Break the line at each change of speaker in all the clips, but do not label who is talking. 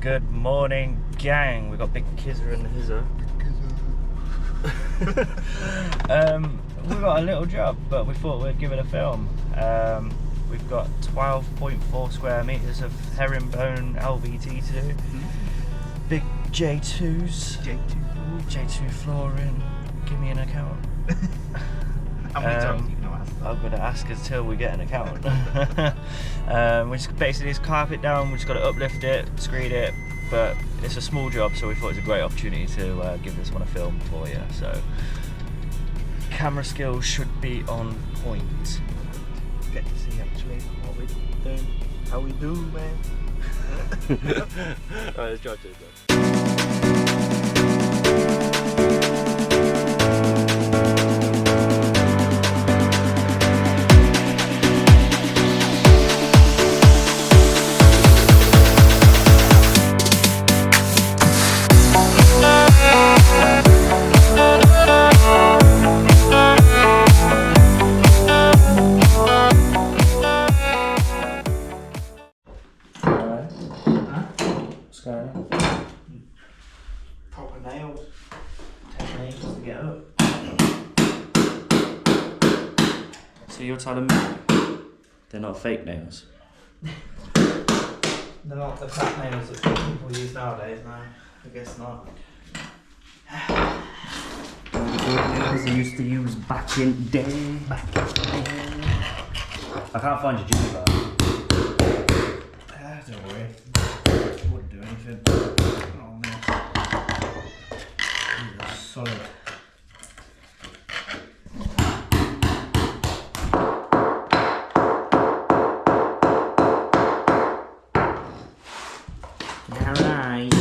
Good morning, gang. We've got Big Kizzer and Hizzer. We've got a little job, but we thought we'd give it a film. We've got 12.4 square metres of herringbone LVT to do. Big J2s. J2 flooring. Give me an account.
How many times are you going to ask that?
I'm going to ask until we get an account. We just basically just carpet down, we just got to uplift it, screed it, but it's a small job, so we thought it was a great opportunity to give this one a film for you. So camera skills should be on point.
Get to see actually what we do, how we do, man.
Alright, let's drive to it then.
Proper nails.
10 nails to get up. So you're telling me they're not fake nails?
They're not the flat nails that people use nowadays, no. I guess not.
Nails they used to use back in the day. I can't find your jimmy bar.
Don't worry. Wouldn't do anything. Not on there. These are solid.
Alright.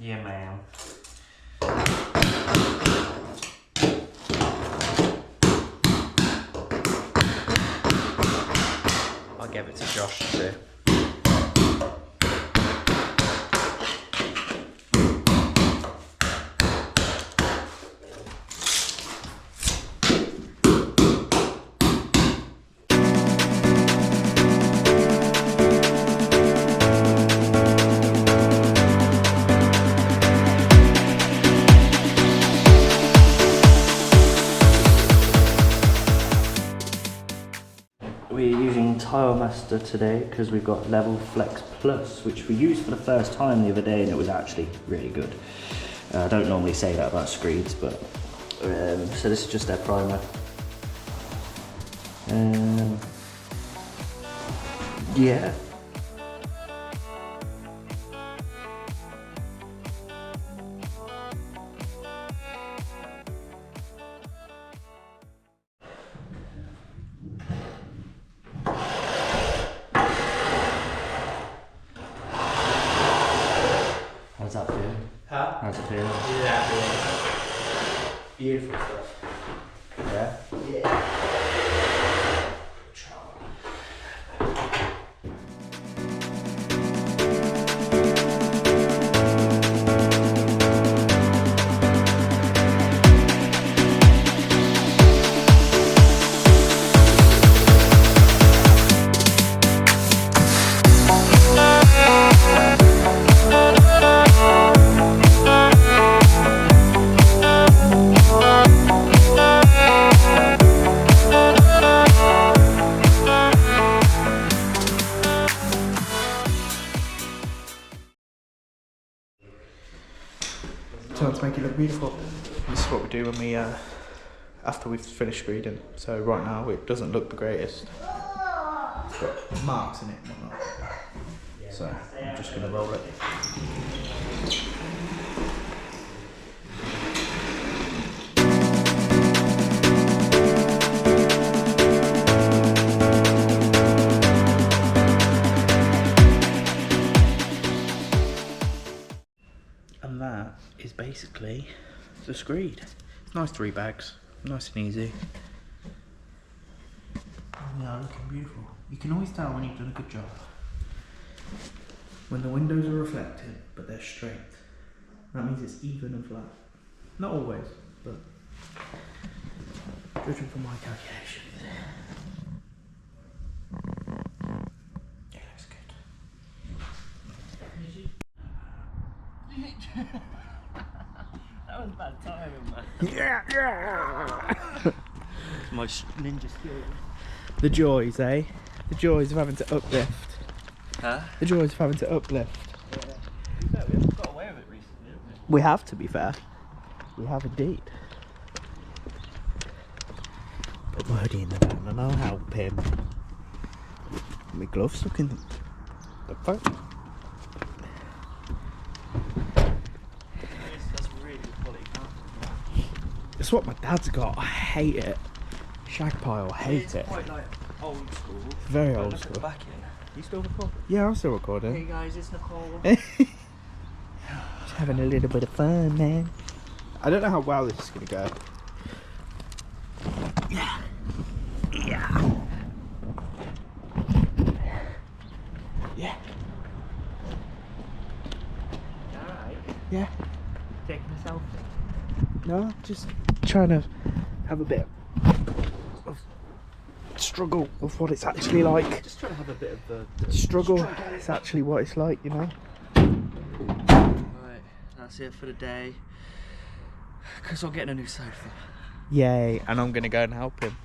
Yeah, ma'am. I'll give it to Josh too. We're using Tile Master today because we've got Level Flex Plus, which we used for the first time the other day and it was actually really good. I don't normally say that about Screeds, but so this is just their primer. Yeah. How's that feel?
Huh?
How's it feel?
Yeah, beautiful stuff.
Yeah?
Yeah. To make it look beautiful. This is what we do when we after we've finished screeding. So right now it doesn't look the greatest. It's got marks in it and whatnot. So I'm just gonna roll it. And that is basically the screed. It's nice 3 bags, nice and easy. They are looking beautiful. You can always tell when you've done a good job. When the windows are reflected, but they're straight. That means it's even and flat. Not always, but judging from my calculations. It looks good.
That was bad timing, man.
Yeah.
My ninja skills.
The joys, eh? The joys of having to uplift.
Huh?
The joys of having to uplift.
Yeah. We haven't got away with it recently, haven't we?
We have, to be fair. We have indeed. Put Muddy in the van and I'll help him. My gloves stuck in the phone.
That's really good quality carpet.
It's what my dad's got. I hate it. Shag pile, hate
It's
it.
quite like old school.
Very
But
old
look at the
school.
back end. You still recording?
Yeah, I'm still
Hey
recording.
guys, it's Nicole.
Just having a little bit of fun, man. I don't know how well this is gonna go. Yeah. Yeah. Yeah.
Alright.
Yeah.
Taking a selfie.
No, just trying to have a bit of struggle with what it's actually like.
Just trying to have a bit of the
Struggle. It's actually what it's like, you know.
Right, that's it for the day. Because I'm getting a new sofa.
Yay! And I'm gonna go and help him.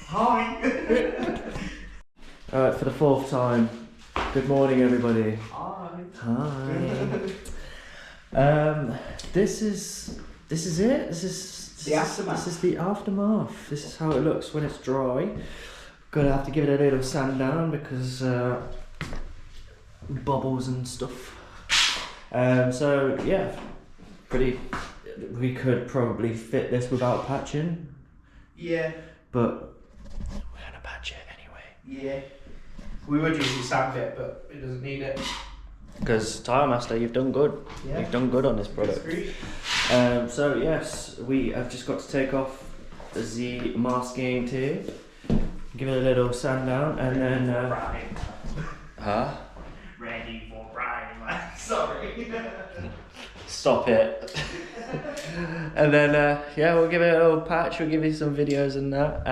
Hi. Alright, for the 4th time. Good morning, everybody.
Hi.
Hi. This is it. This is
The aftermath.
This is the aftermath. This is how it looks when it's dry. Gonna have to give it a little sand down because bubbles and stuff. So yeah, we could probably fit this without patching,
Yeah.
but we're gonna patch it anyway.
Yeah. We would usually sand it, but it doesn't need it.
Because Tire Master, you've done good.
Yeah.
You've done good on this product.
Screed.
So yes, we have just got to take off the masking tape, give it a little sand down, and then. Huh?
Ready for Brian, man. Sorry.
Stop it. And then yeah, we'll give it a little patch. We'll give you some videos and that.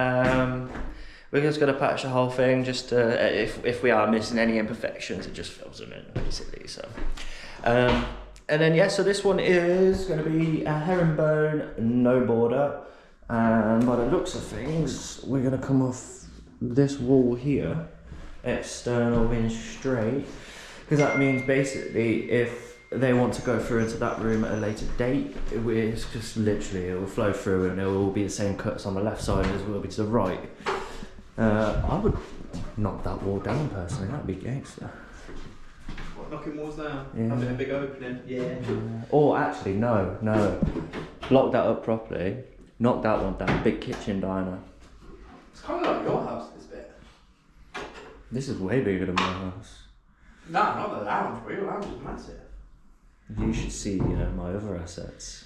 We're just gonna patch the whole thing. Just if we are missing any imperfections, it just fills them in basically. So. And then yeah, so this one is going to be a herringbone, no border, and by the looks of things, we're going to come off this wall here, external in straight, because that means basically if they want to go through into that room at a later date, it's just literally, it will flow through and it will all be the same cuts on the left side as it will be to the right. I would knock that wall down personally, that'd be gangster.
Knocking walls down.
Yeah.
Having a big opening. Yeah.
Or actually, no. Block that up properly. Knock that one down. Big kitchen diner.
It's kind of like your house, this bit.
This is way bigger than my house.
No, not the lounge, but your lounge is massive.
You should see my other assets.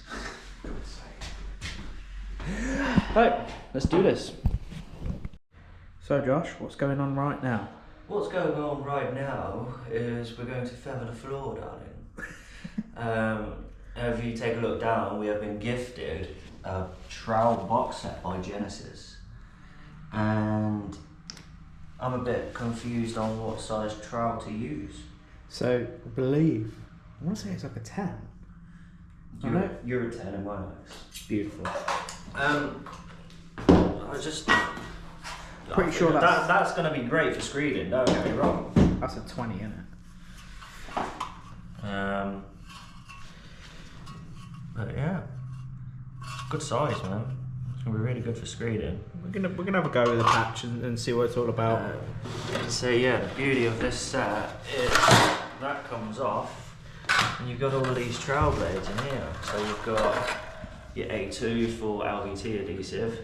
God's sake.
Right, let's do this.
So Josh, what's going on right now?
What's going on right now is we're going to feather the floor, darling. If you take a look down, we have been gifted a Trowel box set by Genesis. And I'm a bit confused on what size trowel to use.
So I believe, I want to say it's like a 10.
You're a 10 in my eyes.
Beautiful.
I just...
Pretty sure
that's going to be great for screeding, don't get me wrong.
That's a 20, isn't it?
But yeah, good size, man. It's gonna be really good for screeding.
We're gonna have a go with the patch and see what it's all about.
So yeah, the beauty of this set is that comes off, and you've got all of these trowel blades in here. So you've got your A2 for LVT adhesive,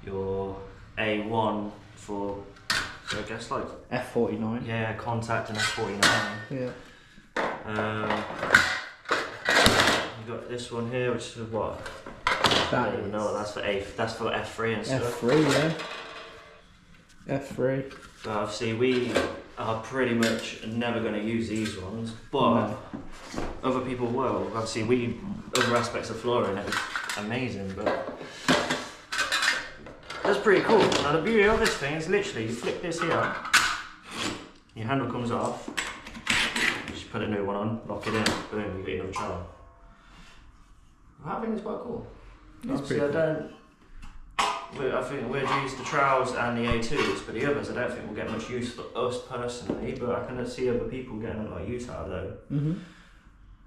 your A1 for, I guess like
F49.
yeah, contact and F49.
Yeah.
You've got this one here, which is what? I don't even know what that's for. That's for F3 and stuff.
F3, yeah. F3.
But obviously we are pretty much never going to use these ones, but other people will. Obviously other aspects of flooring, it was amazing, but that's pretty cool. Now the beauty of this thing is literally you flick this here, your handle comes off, just put a new one on, lock it in, boom, you get another trowel. I think it's quite cool. Obviously, I think we'd use the trowels and the A2s, but the others I don't think will get much use for us personally, but I can see other people getting a lot of use out of them. Mm-hmm.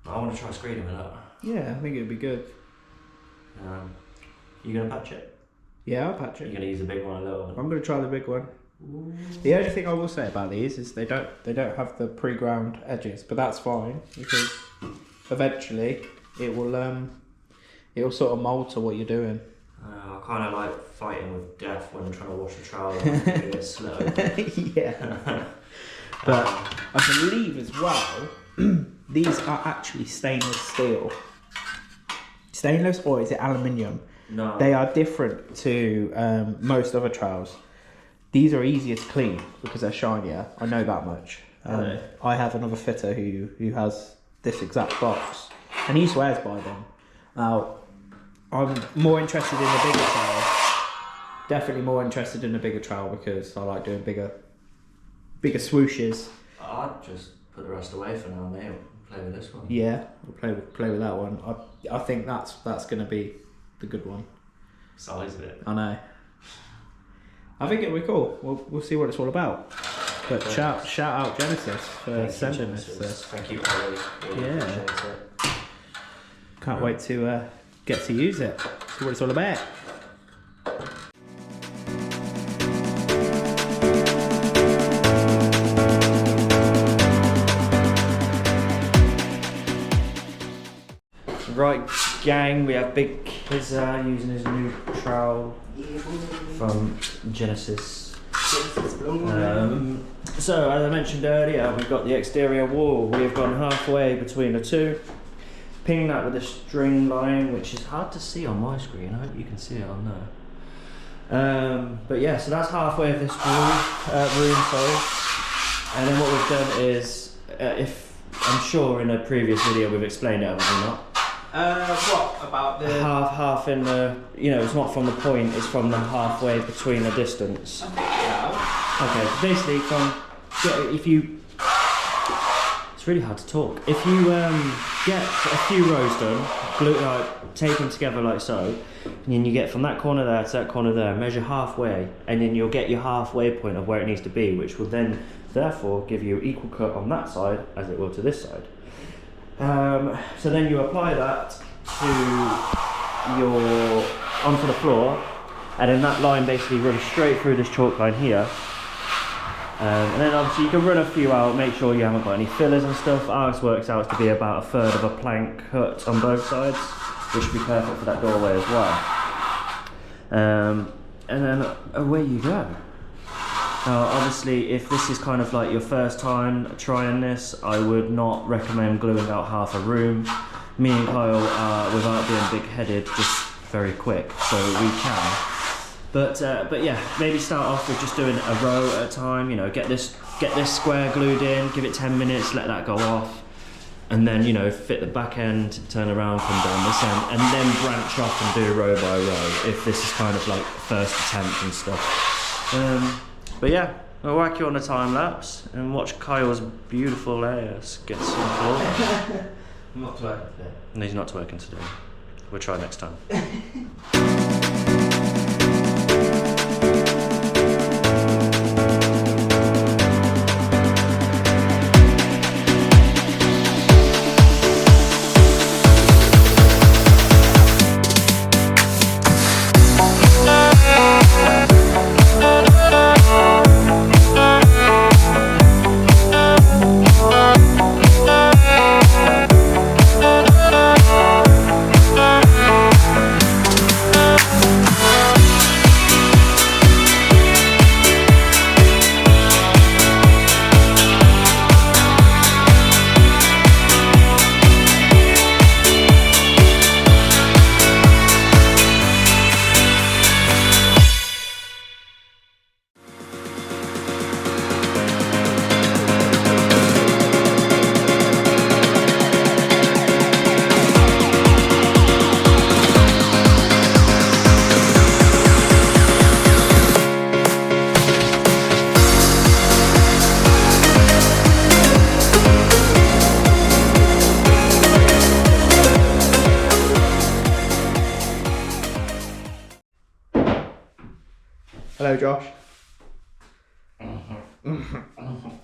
I want to try screeding with that.
Yeah, I think it'd be good.
You gonna patch it?
Yeah, I'll patch it.
You're gonna use the big one, a little one?
I'm gonna try the big one.
Ooh.
The only thing I will say about these is they don't have the pre-ground edges, but that's fine because eventually it will sort of mould to what you're doing.
I kind of like fighting with death when I'm trying to wash a trowel and get slow.
Yeah. But I believe as well, these are actually stainless steel. Stainless, or is it aluminium?
No.
They are different to most other trowels. These are easier to clean because they're shinier. I know that much. I have another fitter who has this exact box, and he swears by them. Now, I'm more interested in the bigger trowel. Definitely more interested in the bigger trowel because I like doing bigger swooshes.
I'd just put the rest away for now and then. Play with this one.
Yeah, we'll play with that one. I think that's going to be the good one.
Size of it.
I know. I think it'll be cool. We'll see what it's all about. But shout out Genesis for sending this.
Thank you, Ollie. Really appreciate it.
Can't wait to get to use it. See what it's all about.
Right, gang, we have Big Kizza using his new trowel from Genesis. So, as I mentioned earlier, we've got the exterior wall. We have gone halfway between the two. Ping that with a string line, which is hard to see on my screen. I hope you can see it on there. But yeah, so that's halfway of this room, sorry. And then what we've done is, if I'm sure in a previous video we've explained it, have we not?
What about the
half in the, it's not from the point, it's from the halfway between the distance. Okay, basically it's really hard to talk. If you get a few rows done, tape them together like so, and then you get from that corner there to that corner there, measure halfway, and then you'll get your halfway point of where it needs to be, which will then therefore give you equal cut on that side as it will to this side. So then you apply that to onto the floor, and then that line basically runs straight through this chalk line here. And then obviously you can run a few out, make sure you haven't got any fillers and stuff. Ours works out to be about 1/3 of a plank cut on both sides, which would be perfect for that doorway as well. And then away you go. Now obviously if this is kind of like your first time trying this, I would not recommend gluing out half a room. Me and Kyle are, without being big-headed, just very quick, so we can. But yeah, maybe start off with just doing a row at a time. Get this square glued in, give it 10 minutes, let that go off, and then fit the back end, turn around, come down this end, and then branch off and do row by row. If this is kind of like first attempt and stuff. But yeah, I'll whack you on a time lapse and watch Kyle's beautiful layers get some floor.
I'm not working today.
No, he's not working today. We'll try next time.
Hello, Josh.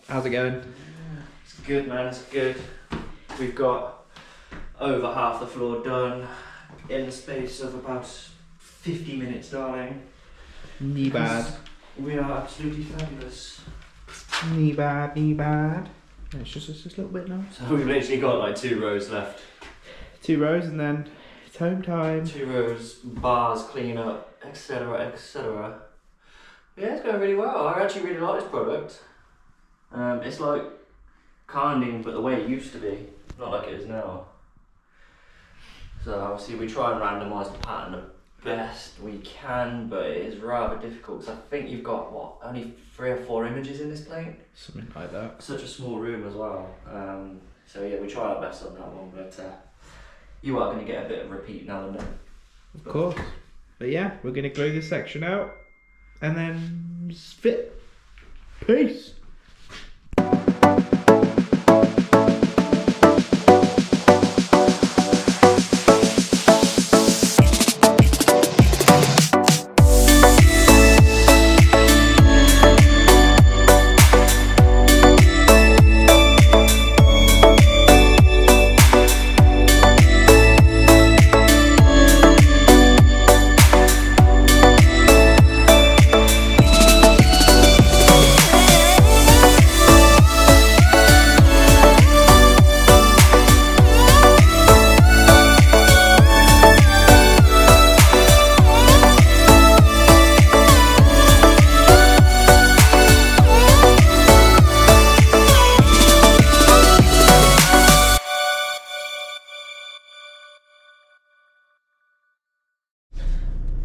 How's it going?
It's good, man, it's good. We've got over half the floor done in the space of about 50 minutes, darling.
Knee bad.
We are absolutely fabulous.
Knee bad, knee bad. It's just a little bit now.
So we've literally got like 2 rows left.
2 rows and then it's home time.
2 rows, bars, clean up, etc, etc. Yeah, it's going really well. I actually really like this product. It's like Carnding, but the way it used to be, not like it is now. So obviously we try and randomise the pattern the best we can, but it is rather difficult because I think you've got, what, only 3 or 4 images in this plate?
Something like that.
Such a small room as well. So yeah, we try our best on that one, but you are going to get a bit of repeat now and then.
Of course. But yeah, we're going to glue this section out and then fit. Peace.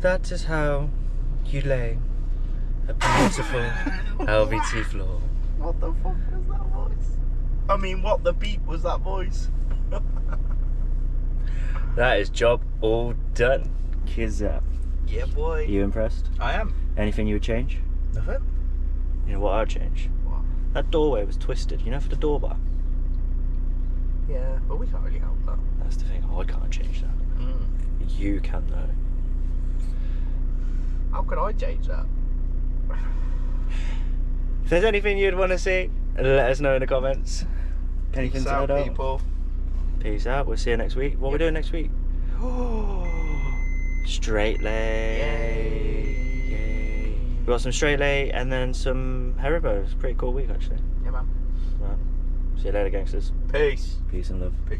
That is how you lay a beautiful LVT floor.
What the fuck was that voice? I mean, what the beep was that voice?
That is job all done. Kizap.
Yeah, boy.
Are you impressed?
I am.
Anything you would change?
Nothing.
You know what I'd change?
What?
That doorway was twisted, you know, for the door bar.
Yeah, but we can't really help that.
That's the thing, I can't change that. You can though.
How could I change that?
If there's anything you'd want to see, let us know in the comments. Anything
Peace
to
out,
add up?
people.
Peace out. We'll see you next week. What are we doing next week? Straight lay.
Yay.
Yay. We got some straight lay and then some herringbone. It's a pretty cool week actually.
Yeah, man.
Right. See you later, gangsters.
Peace.
Peace and love.
Peace.